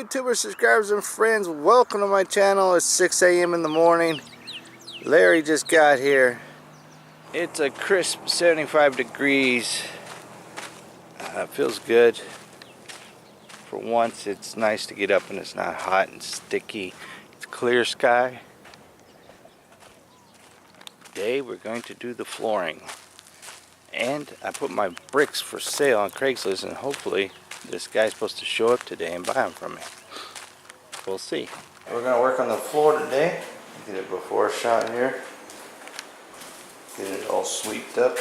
YouTubers, subscribers, and friends. Welcome to my channel. It's 6 a.m. in the morning. Larry just got here. It's a crisp 75 degrees. Feels good. For once, it's nice to get up and it's not hot and sticky. It's clear sky. Today we're going to do the flooring. And I put my bricks for sale on Craigslist, and hopefully this guy's supposed to show up today and buy them from me. We'll see. We're going to work on the floor today. Get it before shot here. Get it all sweeped up.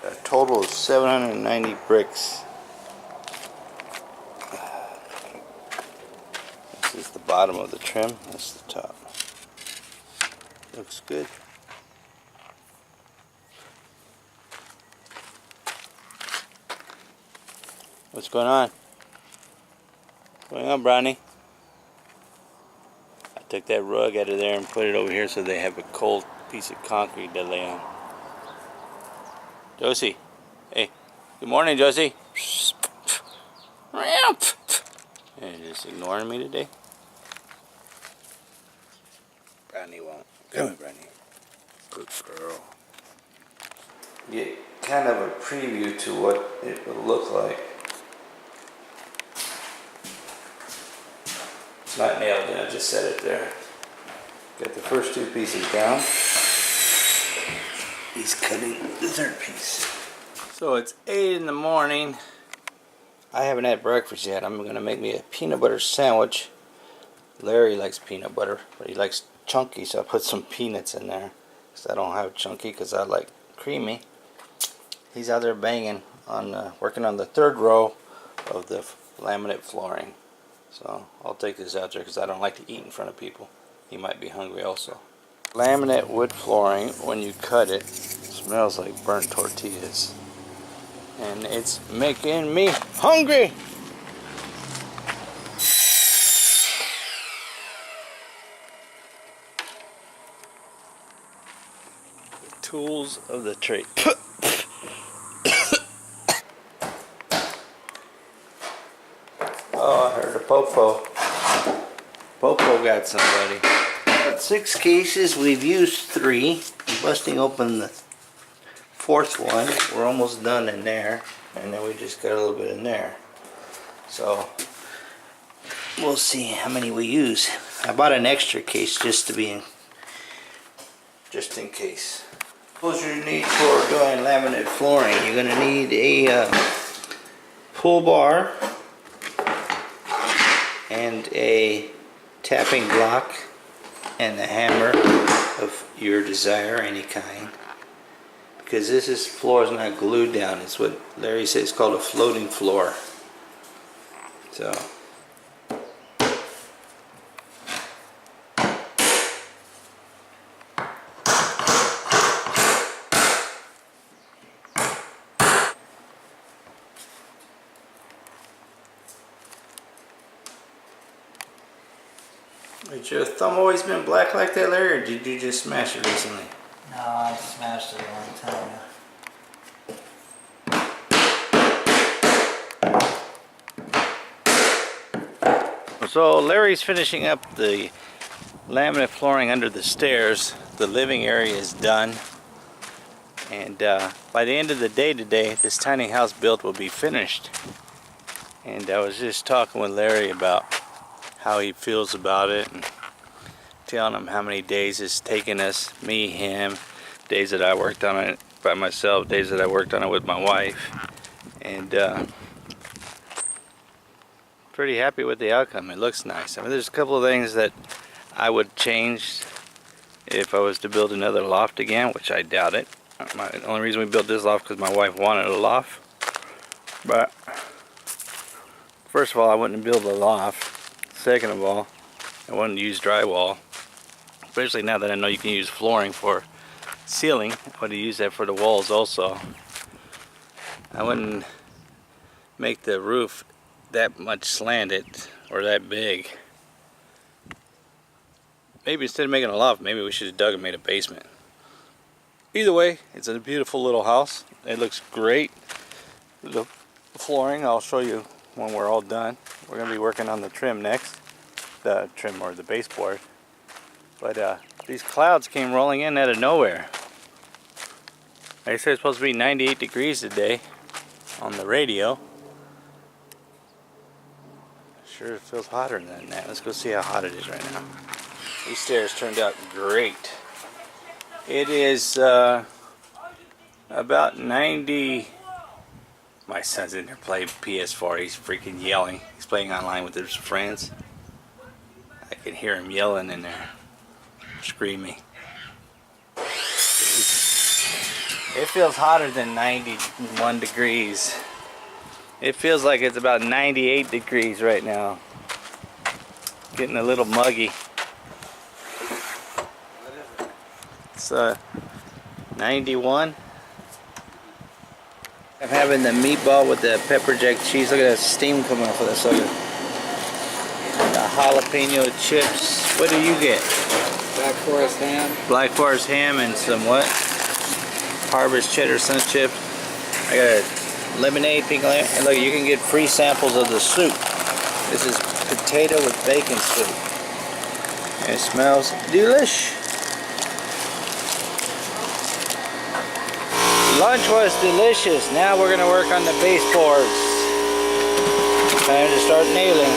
A total of 790 bricks. This is the bottom of the trim. That's the top. Looks good. What's going on? What's going on, Brownie? I took that rug out of there and put it over here so they have a cold piece of concrete to lay on. Josie. Hey. Good morning, Josie. You're just ignoring me today? Brownie won't. Come here, Brownie. Good girl. Get kind of a preview to what it will look like. It's not nailed in, I just set it there. Got the first two pieces down. He's cutting the third piece. So it's 8 in the morning. I haven't had breakfast yet. I'm going to make me a peanut butter sandwich. Larry likes peanut butter, but he likes chunky, so I put some peanuts in there. Because I don't have chunky, because I like creamy. He's out there banging on, working on the third row of the laminate flooring. So I'll take this out there because I don't like to eat in front of people. He might be hungry also. Laminate wood flooring, when you cut it, smells like burnt tortillas. And it's making me hungry! The tools of the trade. Oh, I heard a popo. Popo got somebody. Got 6 cases. We've used 3. I'm busting open the 4th one. We're almost done in there. And then we just got a little bit in there. So, we'll see how many we use. I bought an extra case just in case. What you need for doing laminate flooring? You're going to need a pull bar and a tapping block and a hammer of your desire, any kind, because this floor is not glued down. It's what Larry says is called a floating floor. So has your thumb always been black like that, Larry, or did you just smash it recently? No, I smashed it a long time. So Larry's finishing up the laminate flooring under the stairs. The living area is done. And by the end of the day today, this tiny house built will be finished. And I was just talking with Larry about how he feels about it, and telling him how many days it's taken us, me, him, days that I worked on it by myself, days that I worked on it with my wife, and pretty happy with the outcome. It looks nice. I mean, there's a couple of things that I would change if I was to build another loft again, which I doubt it. The only reason we built this loft because my wife wanted a loft. But first of all, I wouldn't build a loft. Second of all, I wouldn't use drywall, especially now that I know you can use flooring for ceiling. I would use that for the walls also. I wouldn't make the roof that much slanted or that big. Maybe instead of making a loft, maybe we should have dug and made a basement. Either way, it's a beautiful little house. It looks great. The the flooring. I'll show you when we're all done. We're going to be working on the trim next. The trim or the baseboard. But these clouds came rolling in out of nowhere. They said it's supposed to be 98 degrees today on the radio. Sure it feels hotter than that. Let's go see how hot it is right now. These stairs turned out great. It is about 90. My son's in there playing PS4. He's freaking yelling. He's playing online with his friends. I can hear him yelling in there, screaming. It feels hotter than 91 degrees. It feels like it's about 98 degrees right now. Getting a little muggy. It's 91. I'm having the meatball with the pepper jack cheese. Look at that steam coming off of that sucker. The jalapeno chips. What do you get? Black Forest ham. Black Forest ham and some what? Harvest cheddar sun chips. I got a lemonade, pink lemonade. And look, you can get free samples of the soup. This is potato with bacon soup. And it smells delish. Lunch was delicious. Now we're going to work on the baseboards. Time to start nailing.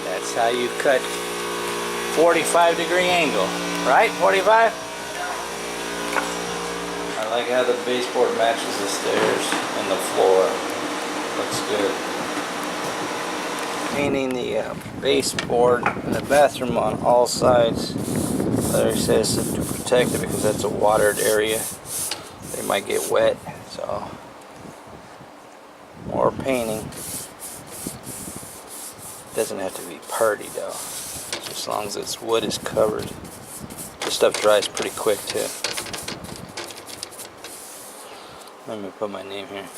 That's how you cut 45-degree angle, right? 45? I like how the baseboard matches the stairs and the floor. Looks good. Painting the baseboard in the bathroom on all sides. Larry says to protect it because that's a watered area. They might get wet, so more painting. Doesn't have to be purdy though, just as long as its wood is covered. This stuff dries pretty quick too. Let me put my name here.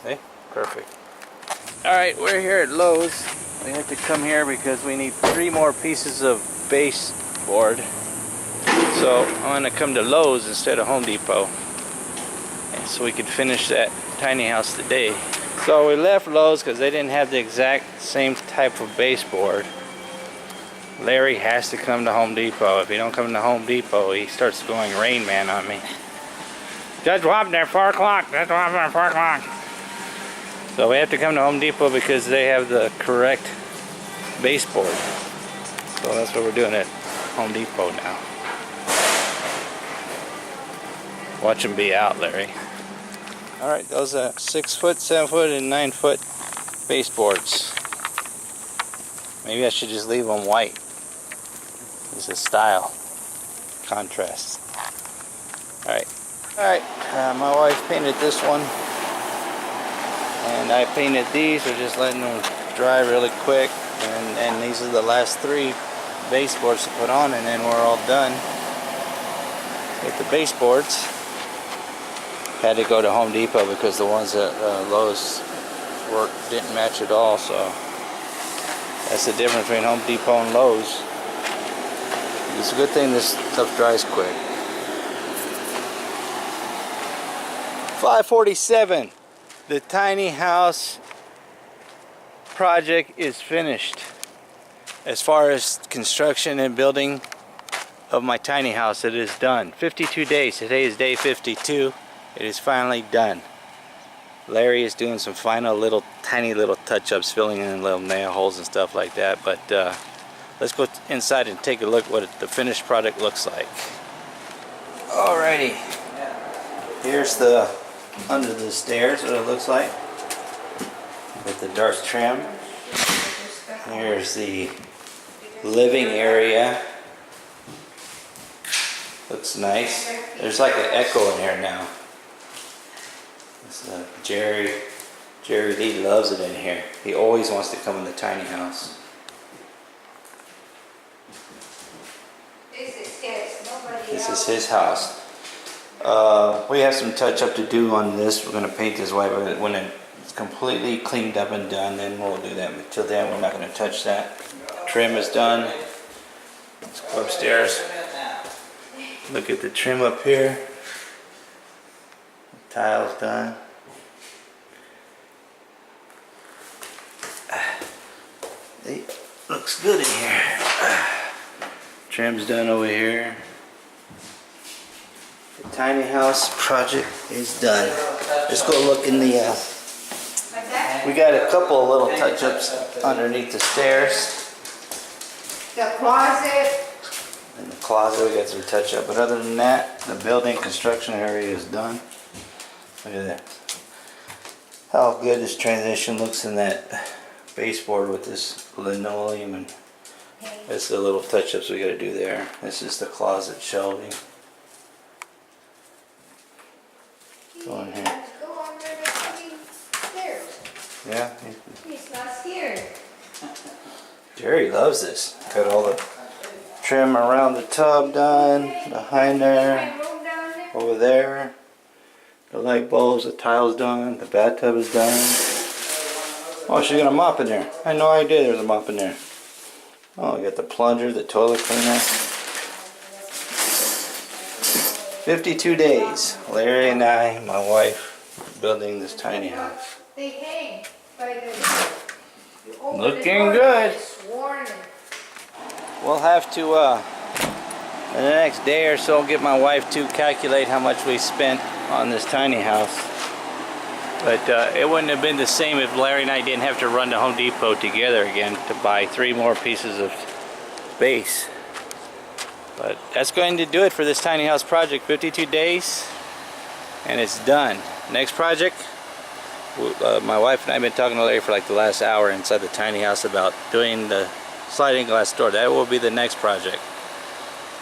Okay, perfect. Alright, we're here at Lowe's. We have to come here because we need 3 more pieces of baseboard. So I'm going to come to Lowe's instead of Home Depot, and so we could finish that tiny house today. So we left Lowe's because they didn't have the exact same type of baseboard. Larry has to come to Home Depot. If he don't come to Home Depot, he starts going Rain Man on me. Judge Wapner, 4 o'clock. Judge Wapner, 4 o'clock. So we have to come to Home Depot because they have the correct baseboard. So that's what we're doing at Home Depot now. Watch them be out, Larry. Alright, those are 6 foot, 7 foot, and 9 foot baseboards. Maybe I should just leave them white. It's a style. Contrast. Alright. My wife painted this one. And I painted these. We're just letting them dry really quick. And these are the last 3 baseboards to put on, and then we're all done with the baseboards. Had to go to Home Depot because the ones at Lowe's didn't match at all, so that's the difference between Home Depot and Lowe's. It's a good thing this stuff dries quick. 5:47. The tiny house project is finished. As far as construction and building of my tiny house, it is done. 52 days. Today is day 52. It is finally done. Larry is doing some final tiny little touch-ups, filling in little nail holes and stuff like that. But let's go inside and take a look what the finished product looks like. Alrighty. Here's the under the stairs, what it looks like with the dark trim. Here's the living area. Looks nice. There's like an echo in here now. Jerry Lee loves it in here. He always wants to come in the tiny house. This is his house. We have some touch up to do on this. We're going to paint this white, but when it's completely cleaned up and done, then we'll do that. Until then, we're not going to touch that. Trim is done. Let's go upstairs. Look at the trim up here. Tiles done. It looks good in here. Trim's done over here. The tiny house project is done. Let's go look in the. We got a couple of little touch-ups underneath the stairs. The closet. In the closet we got some touch-up, but other than that, the building construction area is done. Look at that. How good this transition looks in that baseboard with this linoleum, and this is the little touch-ups we got to do there. This is the closet shelving. Go in here. Go on there to the stairs. Yeah. He's not scared. Jerry loves this. Got all the trim around the tub done, behind there, My room down there. over there. The light bulbs, the tiles done, the bathtub is done. Oh, she's got a mop in there. I had no idea there was a mop in there. Oh, I got the plunger, the toilet cleaner. 52 days. Larry and I, my wife, building this tiny house. They hang by the. You open the Looking door, good. it's warning. We'll have to, in the next day or so, get my wife to calculate how much we spent on this tiny house. But it wouldn't have been the same if Larry and I didn't have to run to Home Depot together again to buy 3 more pieces of base. But that's going to do it for this tiny house project. 52 days and it's done. Next project, my wife and I have been talking to Larry for like the last hour inside the tiny house about doing the sliding glass door. That will be the next project.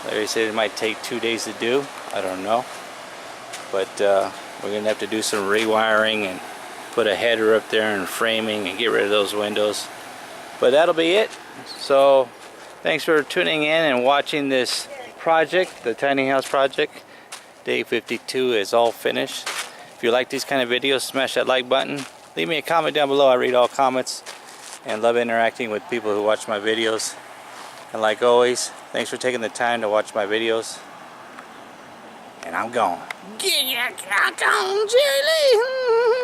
Larry said it might take 2 days to do. I don't know. But we're going to have to do some rewiring and put a header up there and framing and get rid of those windows. But that'll be it. So thanks for tuning in and watching this project, the tiny house project. Day 52 is all finished. If you like these kind of videos, smash that like button. Leave me a comment down below. I read all comments and love interacting with people who watch my videos. And like always, thanks for taking the time to watch my videos. And I'm gone. Get your cock on, Jerry Lee.